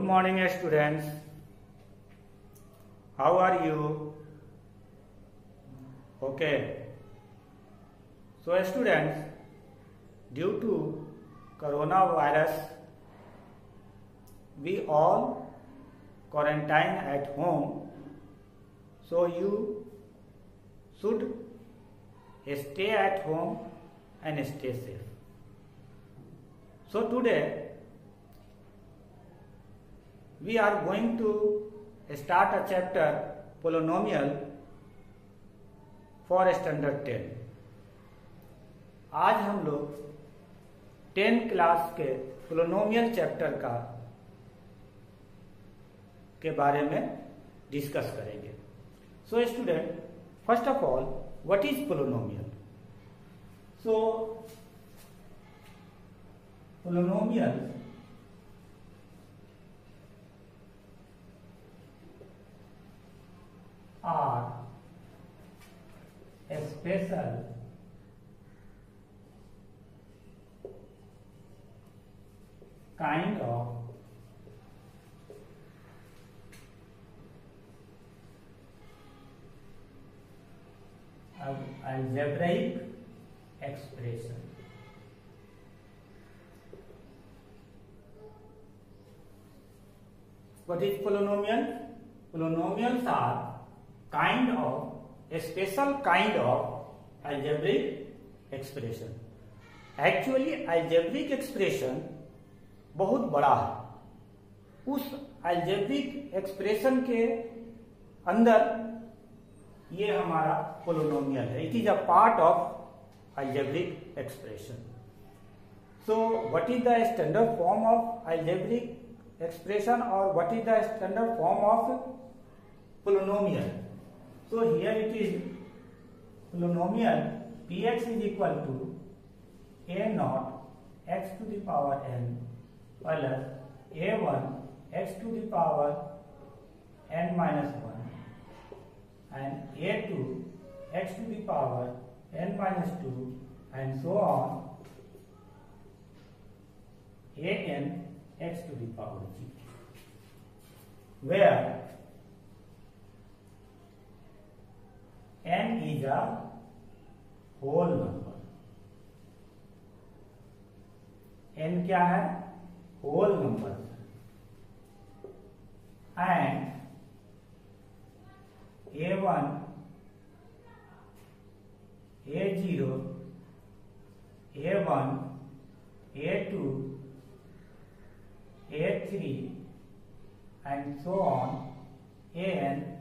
morning, students. How are you? Okay. So, students, due to coronavirus, we all quarantine at home. So, you should stay at home and stay safe. So, today we are going to start a chapter polynomial for standard 10. आज हम लोग 10 class के polynomial chapter के बारे में discuss करेंगे. So student, first of all, what is polynomial? So polynomial are a special kind of algebraic expression. What is polynomial? Polynomials are a special kind of algebraic expression. Actually algebraic expression बहुत बड़ा है. उस algebraic expression के अंदर ये हमारा polynomial है. It is a part of algebraic expression. So what is the standard form of algebraic expression, or what is the standard form of polynomial? So here it is polynomial px is equal to a naught x to the power n plus a1 x to the power n minus 1 and a2 x to the power n minus 2 and so on an x to the power g, where n is a whole number. n क्या है? whole number. And a1, a0, a1, a2, a3 and so on an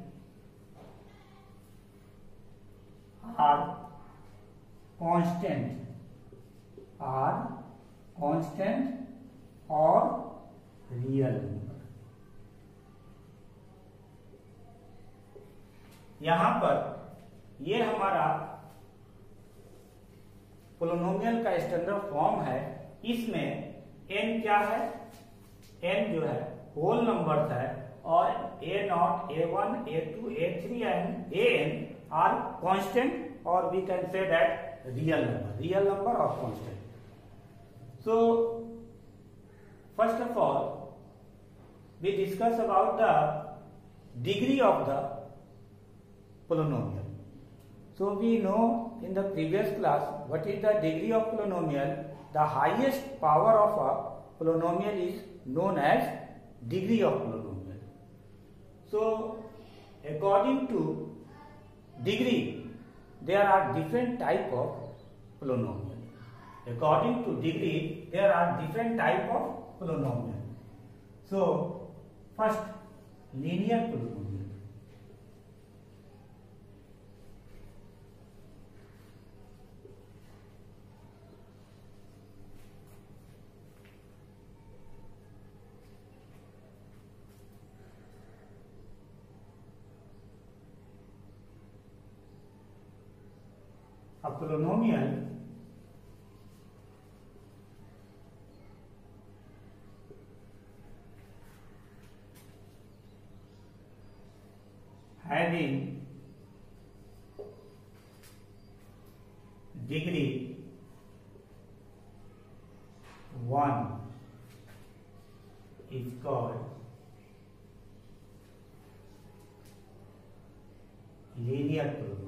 are constant or real number. यहां पर ये हमारा polynomial का standard form है. इसमें n क्या है? n जो है होल नंबर्स है और a0, a1, a2, a3 and an are constant, or we can say that real number or constant. So first of all we discuss about the degree of the polynomial. So we know in the previous class what is the degree of polynomial. The highest power of a polynomial is known as degree of polynomial. So according to degree, there are different type of polynomial. According to degree, there are different type of polynomial. So first, linear polynomial. A polynomial having degree 1 is called linear polynomial.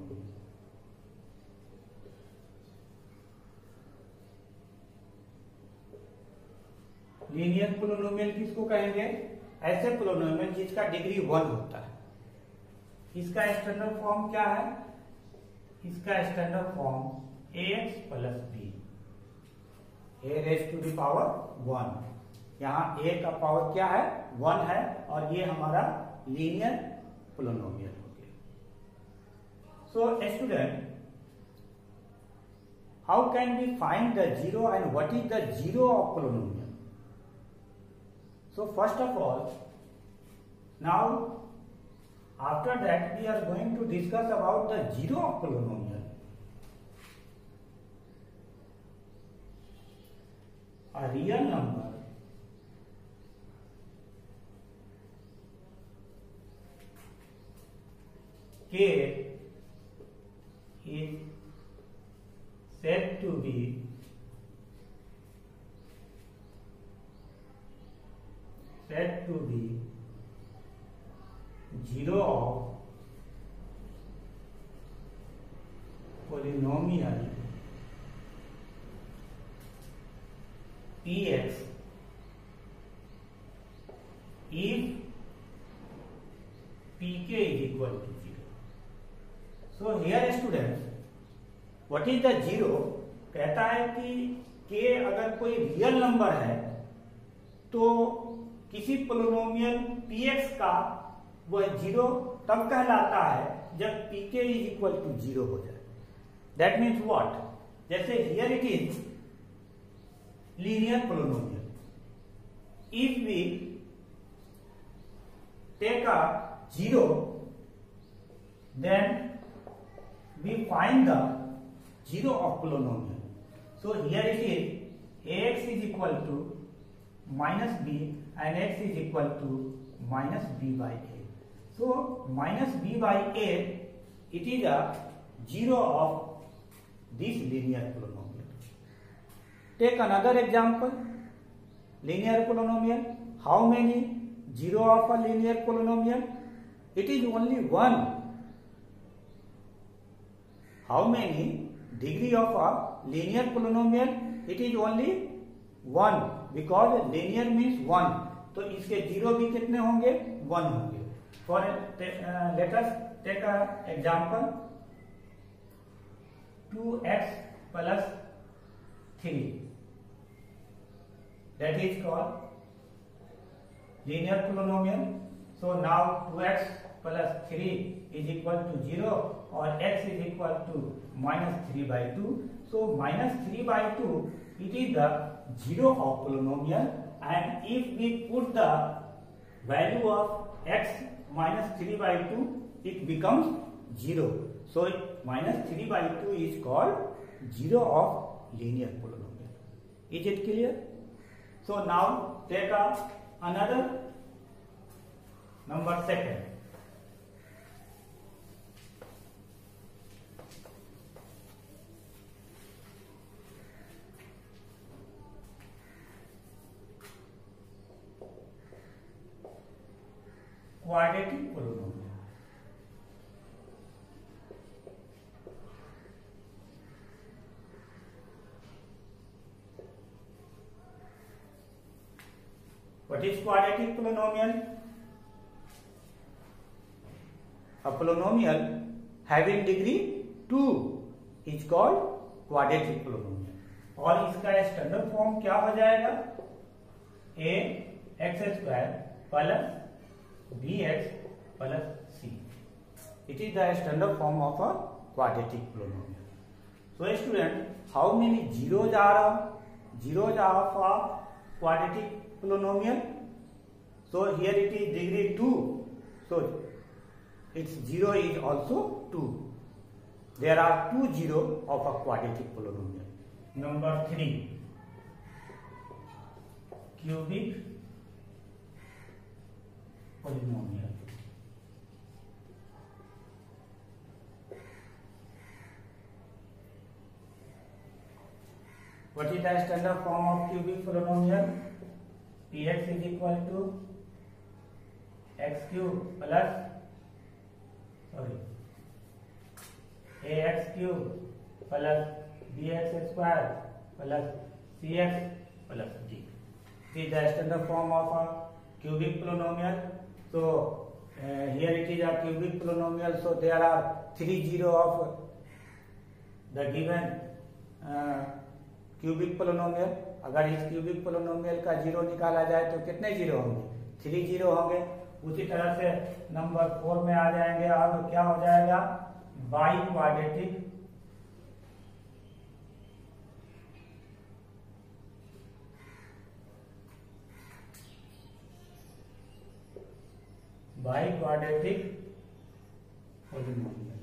Linear polynomial किसको कहेंगे? ऐसे polynomial जिसका degree 1 होता है। इसका standard form क्या है? इसका standard form ax plus b, a raise to the power 1। यहाँ a का पावर क्या है? 1 है, और ये हमारा लीनियर पोलिनोमियल हो गया। So student, how can we find the zero and what is the zero of polynomial? So first of all, now after that we are going to discuss about the zero of polynomial. A real number k is said to be zero of polynomial px if pk is equal to 0. So here students, what is the zero? कहता है कि k अगर कोई real number है तो किसी polynomial px का वह जीरो तब कहलाता है जब pk इज इक्वल टू 0 हो जाए। That means what? जैसे here it is linear polynomial, if we take a zero then we find the zero of polynomial. So here it is ax is equal to minus b and x is equal to minus b by a. So minus b by a, it is a zero of this linear polynomial. Take another example, linear polynomial. How many zero of a linear polynomial? It is only 1. How many degree of a linear polynomial? It is only 1, because linear means 1, तो इसके zero भी कितने होंगे? 1 होंगे। For let us take a example 2x plus 3, that is called linear polynomial. So now 2x plus 3 is equal to 0 और x is equal to -3/2। So -3/2 it is the zero of polynomial, and if we put the value of x -3/2, it becomes 0. So -3/2 is called zero of linear polynomial. Is it clear? So now take another number second. Quadratic polynomial. What is quadratic polynomial? A polynomial having degree 2 is called quadratic polynomial. और इसका standard form क्या हो जाएगा? ax² plus bx plus c. It is the standard form of a quadratic polynomial. So student, how many zeros are of a quadratic polynomial? So here it is degree 2, so its zero is also 2. There are 2 zeros of a quadratic polynomial. Number 3, cubic polynomial. What is the standard form of cubic polynomial? Px is equal to x cube plus ax cube plus bx square plus cx plus d. This is the standard form of a cubic polynomial. So here it is a cubic polynomial. So there are 3 zero of the given cubic polynomial. अगर इस cubic polynomial का zero निकाला जाए तो कितने zero होंगे? 3 zero होंगे. उसी तरह से नंबर 4 में आ जाएंगे. अब क्या हो जाएगा? By quadratic polynomial.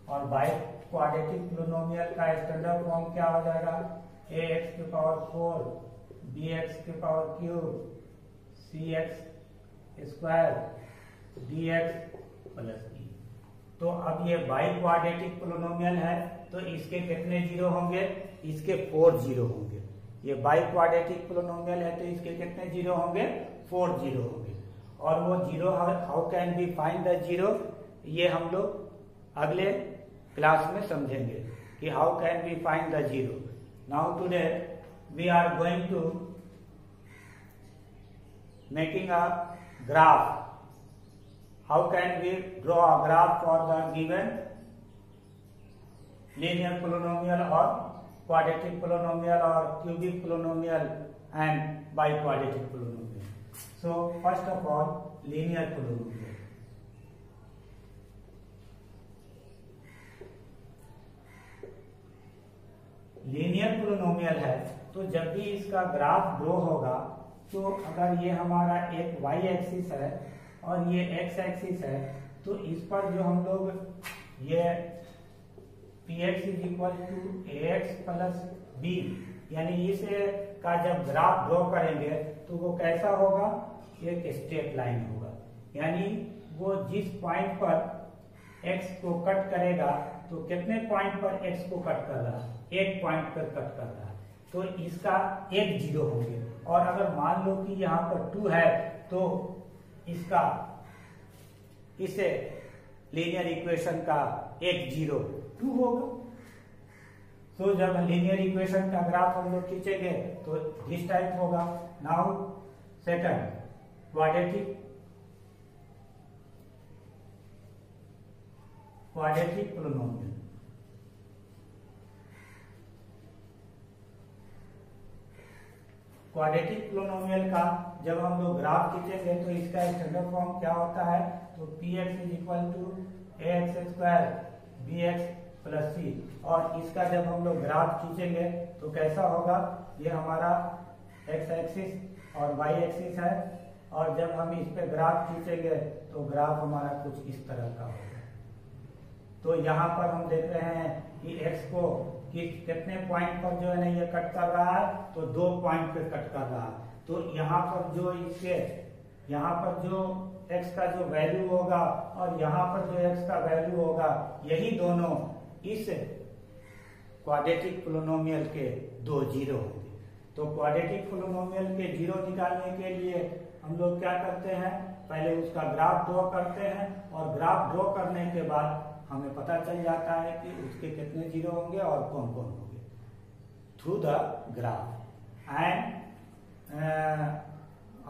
और बाई क्वाड्रेटिक पोलिनोमियल का स्टैंडर्ड फॉर्म क्या हो जाएगा? ax की पावर 4 bx की power cube cx square dx plus e. तो अब ये बाई क्वाड्रेटिक पोलिनोमियल है तो इसके कितने जीरो होंगे? इसके 4 जीरो होंगे. ये बाई क्वाड्रेटिक पोलिनोमियल है तो इसके कितने जीरो होंगे? 4 जीरो होंगे. और वो zero how can be find the zero, ये हम लोग अगले क्लास में समझेंगे कि how can be find the zero. Now today we are going to making a graph. How can we draw a graph for the given linear polynomial और quadratic polynomial or cubic polynomial and biquadratic polynomial. So first of all, linear polynomial. Linear polynomial है तो जब भी इसका graph draw होगा तो अगर ये हमारा एक y एक्सिस है और ये x एक्सिस है तो इस पर जो हम लोग ये px is equal to ax plus b, यानी इस का जब ग्राफ ड्रॉ करेंगे तो वो कैसा होगा? एक स्ट्रेट लाइन होगा. यानी वो जिस पॉइंट पर x को कट करेगा तो कितने पॉइंट पर x को कट कर रहा है? एक पॉइंट पर कट कर रहा है. तो इसका एक जीरो होंगे. और अगर मान लो कि यहाँ पर 2 है तो इसका इसे लीनियर इक्वेशन का एक जीरो 2 होगा. तो जब लीनियर इक्वेशन का ग्राफ हम लोग खींचेंगे तो इस टाइप होगा. Now second quadratic polynomial. Quadratic polynomial का जब हम लोग ग्राफ खींचेंगे तो इसका स्टैंडर्ड फॉर्म क्या होता है? तो px is equal to ax square bx plus c. और इसका जब हम लोग ग्राफ खींचेंगे तो कैसा होगा? ये हमारा x एक्सिस और y एक्सिस है और जब हम इस पे ग्राफ खींचेंगे तो ग्राफ हमारा कुछ इस तरह का होगा. तो यहाँ पर हम देख रहे हैं कि x को कितने पॉइंट पर जो है ना ये कट कर रहा है? तो 2 पॉइंट पे कट कर रहा है. तो यहाँ पर जो इसके यहाँ पर जो x का जो वैल्यू होगा और यहाँ पर जो x का वैल्यू होगा यही दोनों इस क्वाड्रेटिक पोलिनोमियल के 2 जीरो होंगे. तो क्वाड्रेटिक पोलिनोमियल के जीरो निकालने के लिए हम लोग क्या करते हैं? पहले उसका ग्राफ ड्रॉ करते हैं और ग्राफ ड्रॉ करने के बाद हमें पता चल जाता है कि उसके कितने जीरो होंगे और कौन कौन होंगे through the graph. And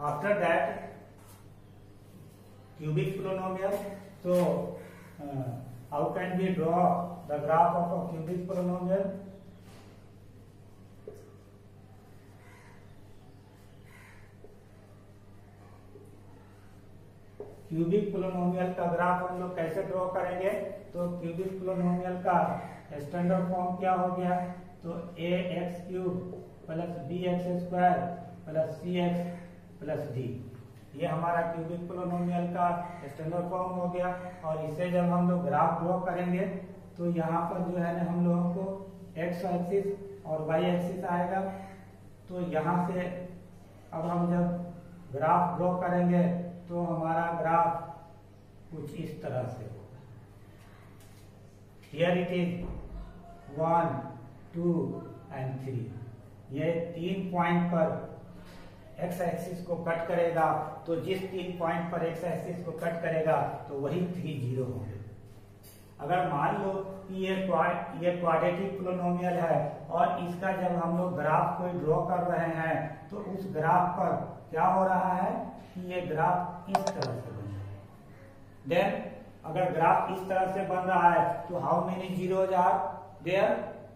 after that cubic polynomial. So how can we draw the graph of a cubic polynomial? Cubic polynomial का ग्राफ हम लोग कैसे ड्रॉ करेंगे? तो क्यूबिक पोलिनोमियल का स्टैंडर्ड फॉर्म क्या हो गया? तो ax cube plus bx square plus cx plus d. ये हमारा क्यूबिक पोलिनोमियल का स्टैंडर्ड फॉर्म हो गया. और इसे जब हम लोग ग्राफ ड्रॉ करेंगे तो यहाँ पर जो है ना हम लोगों को x एक्सिस और y एक्सिस आएगा. तो यहाँ से अब हम जब ग्राफ ड्रॉ करेंगे तो हमारा ग्राफ कुछ इस तरह से होगा. Here it is 1, 2 and 3. ये 3 पॉइंट पर एक्स एक्सिस को कट करेगा, तो जिस 3 पॉइंट पर एक्स एक्सिस को कट करेगा तो वही 3 जीरो होंगे। अगर मान लो कि ये क्वाड्रेटिक पोलिनोमियल है और इसका जब हम लोग ग्राफ को ड्रॉ कर रहे हैं तो उस ग्राफ पर क्या हो रहा है कि ये ग्राफ इस तरह से बन रहा है। देन अगर ग्राफ इस तरह से बन रहा है तो how many zeros are there?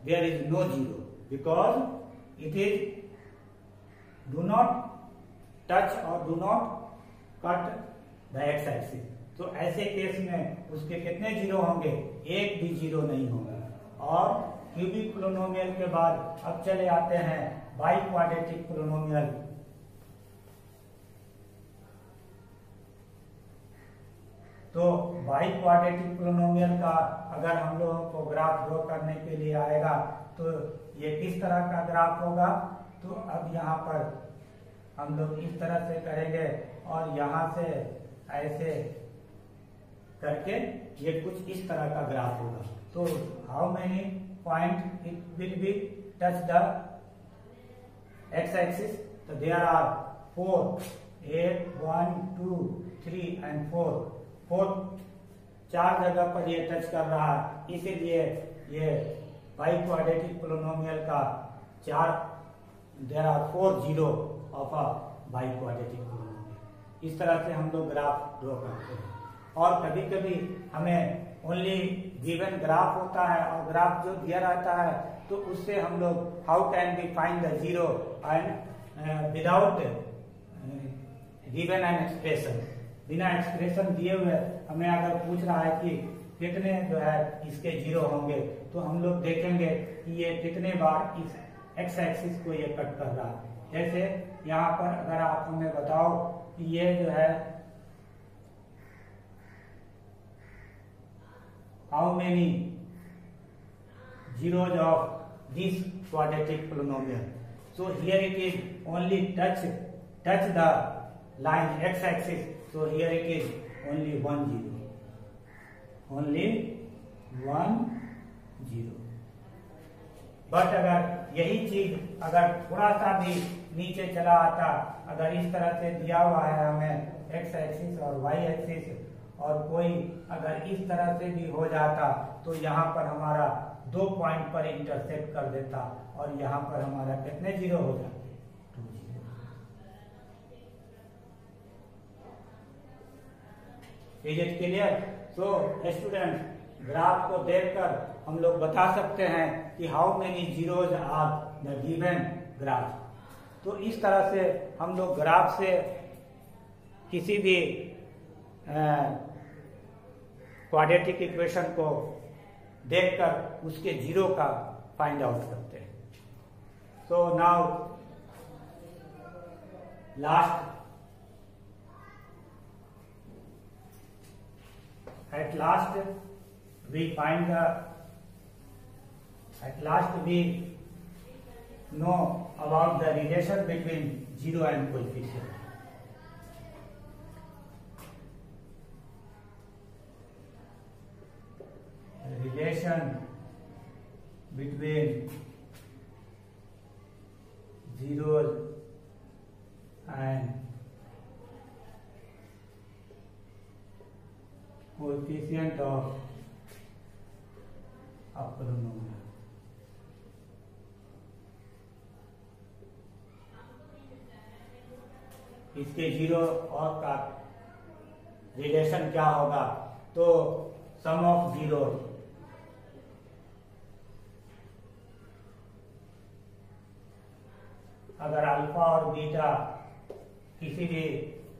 There is no zero, because it is do not touch और do not cut the x axis. तो ऐसे केस में उसके कितने जीरो होंगे? एक भी जीरो नहीं होगा। और क्यूबिक पोलिनोमियल के बाद अब चले आते हैं बाई क्वाड्रेटिक पोलिनोमियल। तो बाई क्वाड्रेटिक पोलिनोमियल का अगर हम लोगों को ग्राफ ड्रॉ करने के लिए आएगा तो ये किस तरह का ग्राफ होगा? तो अब यहाँ पर हम लोग इस तरह से करेंगे और यहाँ से ऐसे करके ये कुछ इस तरह का ग्राफ होगा। तो how many point it will be touch the x axis? तो देयर आर 4, 8, 1, 2, 3 and 4 चार जगह पर ये टच कर रहा है, इसीलिए ये बाई क्वाड्रेटिक पोलिनोमियल का there are 4 zero of a biquadratic polynomial. इस तरह से हम लोग ग्राफ ड्रॉ करते हैं। और कभी कभी हमें ओनली गिवन ग्राफ होता है और ग्राफ जो दिया रहता है तो उससे हम लोग how can be find the zero and without given an expression. बिना एक्सप्रेशन दिए हुए हमें अगर पूछ रहा है कि कितने जो है इसके जीरो होंगे तो हम लोग देखेंगे कि ये कितने बार इस एक्स एक्सिस को ये कट कर रहा है। जैसे यहाँ पर अगर आप हमें बताओ कि ये जो है how many zeros of this quadratic polynomial? So here it is only touch the line x axis, so here it is only 1 zero, only 1 zero. But अगर यही चीज अगर थोड़ा सा भी नीचे चला आता, अगर इस तरह से दिया हुआ है हमें एक्स एक्सिस और वाई एक्सिस और कोई अगर इस तरह से भी हो जाता तो यहाँ पर हमारा 2 पॉइंट पर इंटरसेक्ट कर देता और यहाँ पर हमारा कितने जीरो हो जाते? 2 zero. Is it clear? So student, graph को देखकर हम लोग बता सकते हैं कि how many zeros are the given graph. तो इस तरह से हम लोग ग्राफ से किसी भी क्वाड्रेटिक इक्वेशन को देखकर उसके जीरो का फाइंड आउट करते हैं। So now last at last we know about the relation between zero and coefficient. Relation between zeros and coefficient of a polynomial. इसके जीरो और का रिलेशन क्या होगा? तो सम ऑफ जीरो अगर अल्फा और बीटा किसी भी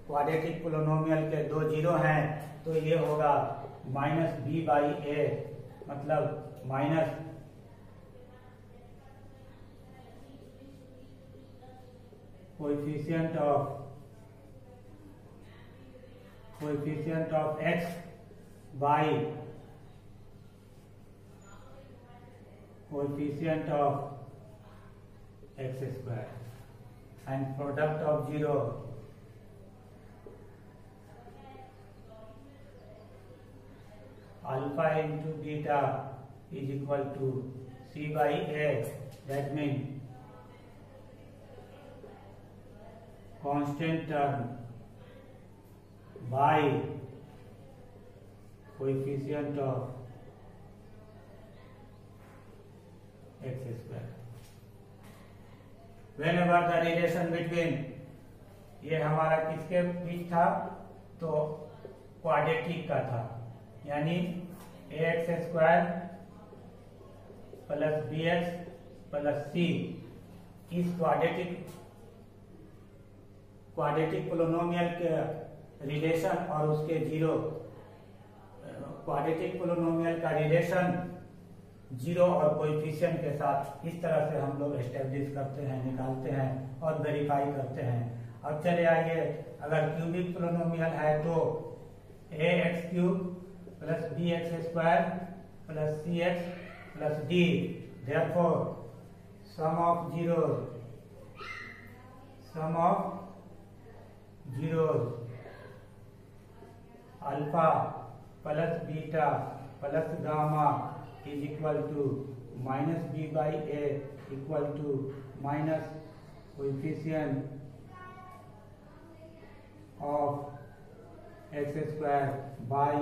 क्वाड्रेटिक पोलिनोमियल के 2 जीरो हैं तो ये होगा -b/a, मतलब minus coefficient of x by coefficient of x square and product of zero alpha into beta is equal to c/a. That means constant term by coefficient of x square. Whenever the relation between, ये हमारा किसके बीच था, तो quadratic का था, यानी ax square plus bx plus c इस quadratic polynomial के रिलेशन और उसके जीरो, क्वाड्रेटिक पोलिनोमियल का रिलेशन जीरो और कोएफिशिएंट के साथ इस तरह से हम लोग एस्टेब्लिश करते हैं, निकालते हैं और वेरीफाई करते हैं। अब चले आइए, अगर क्यूबिक पोलिनोमियल है तो ax cube plus bx square plus cx plus d, therefore sum of zeros alpha plus beta plus gamma is equal to minus b by a equal to minus coefficient of x square by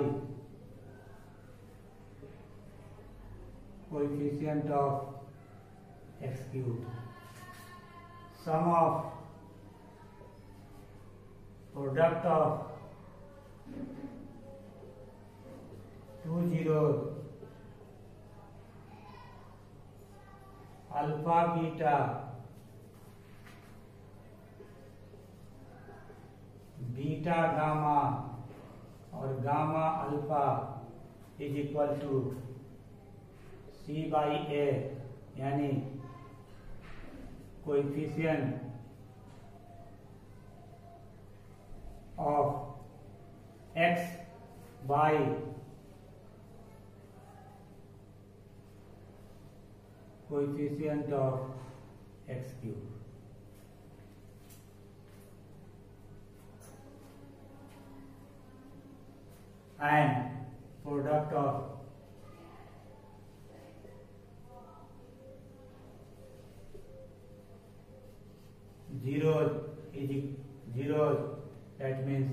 coefficient of x cube, sum of product of two zeros alpha beta beta gamma और gamma alpha is equal to c by a, यानी coefficient of x by coefficient of x cube. And product of zeros, that means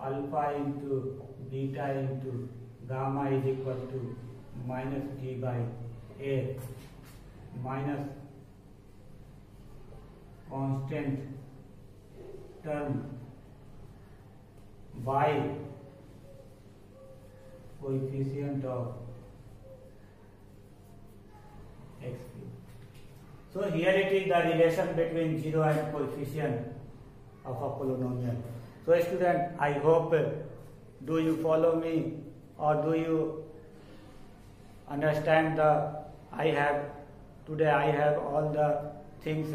alpha into beta into gamma is equal to minus d by a minus constant term by coefficient of x cube. So here it is the relation between zero and coefficient of a polynomial. So student, I hope do you follow me or do you understand today I have all the things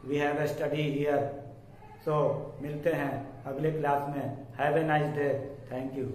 we have studied here. So मिलते हैं अगले class में। Have a nice day. Thank you.